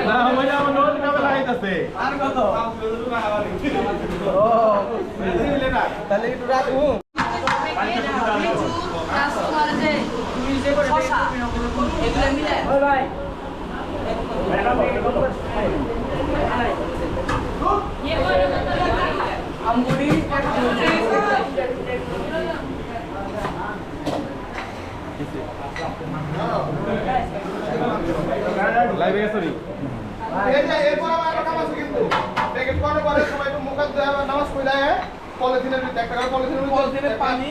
না ওই আমার নোট কাবে লাগাইতাছে আর কত ও বুঝলে না তাহলে একটু রাখু কাস্টমার যে তুমি যে করে এগুলা মিলে ওই ভাই ये अंगूरी লাইভে সরি এই যে এরপর আমরা নামাজ কিন্তু প্যাকেট করে পরে সবাই একটু মুখ নামাজ পড়ে যায় পলিথিনের ভিতরে একটা পলিথিনের পানি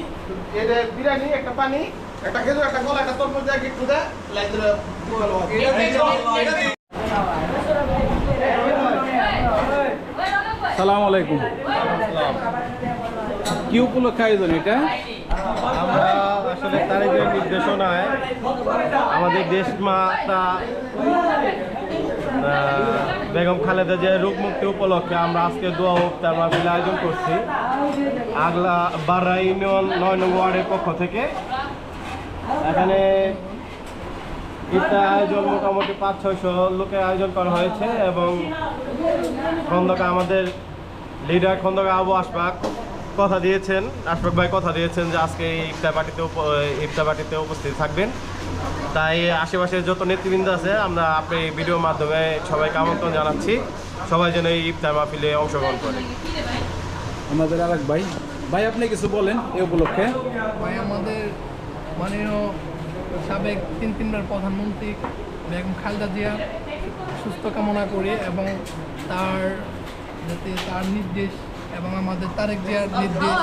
এই যে বিরিয়ানি একটা পানি একটা খেজুর একটা কলা একটা তরমুজ দিয়ে একটু দে লাইট ধরে ভালো আসসালামু আলাইকুম কি উপলক্ষে আয়োজন এটা আমরা আসলে তারেকের নির্দেশনায় আমাদের দেশমাতা বেগম খালেদা জিয়ার রোগ মুক্তি উপলক্ষে আমরা আজকে দোয়া ইফতার মাহফিল আয়োজন করছি আগলা বাররা ইউনিয়ন 9 নং ওয়ার্ডের পক্ষ থেকে এখানে ইফতার আয়োজন মোটামুটি 500-600 লোকের আয়োজন করা হয়েছে এবং খন্দকার আমাদের লিডার খন্দকার আবু আশফাক আশফাক ভাই কথা দিয়েছেন যে আজকে এই ইফতার পার্টিতে উপস্থিত থাকবেন। তাই আশেপাশে যত নেতৃবৃন্দ আছে আমরা আপনি ভিডিওর মাধ্যমে সবাইকে আমন্ত্রণ জানাচ্ছি, সবাই যেন এই ইফতার মাহফিলে অংশগ্রহণ করে। আমাদের আরেক ভাই আপনি কিছু বলেন এই উপলক্ষে। ভাই আমাদের মাননীয় সাবেক তিনবার প্রধানমন্ত্রী বেগম খালেদা জিয়া সুস্থ কামনা করি এবং তার নির্দেশ এবং আমাদের তারেক জিয়ার নির্দেশ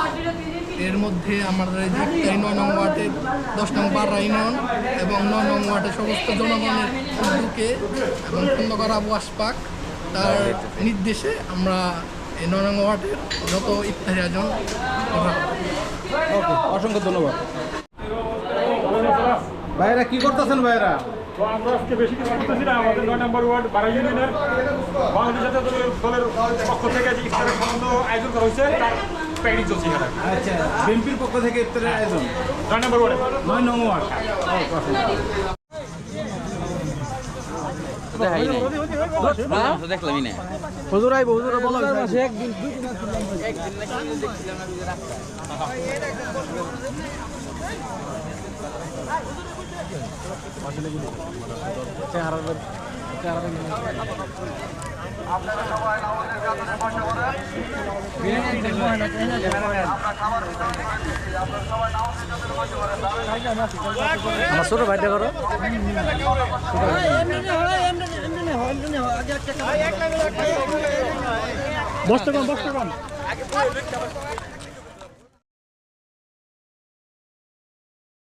এর মধ্যে আমাদের যে 9 নং ওয়ার্ডের 10 নং বাররা ইউনিয়ন এবং 9 নং ওয়ার্ডের সমস্ত জনগণের উদ্যোগে এবং খন্দকার আবু আশফাক তার নির্দেশে আমরা এই 9 নং ওয়ার্ডের যত ইফতারি আয়োজন করা। ওকে, অসংখ্য ধন্যবাদ। ভাইরা কি করতেছেন ভাইরা? আমরা আজকে বেশি কিছু করতেছি না, আমাদের 9 নম্বর ওয়ার্ড বাররা ইউনিয়নের বাংলাদেশ জাতীয় দলের পক্ষ থেকে যে ইফতারের সম্বন্ধ আয়োজন করা হয়েছে তার প্যাকেজ চলছে এখানে। আচ্ছা, বিএনপির পক্ষ থেকে ইফতারের আয়োজন 9 নম্বর ওয়ার্ডে 9 নং ওয়ার্ড। দেখলামই না হুজুর আইবো, হুজুর বলা হয়েছে একদিন আমার ছোট ভাইটা করো বসতে কম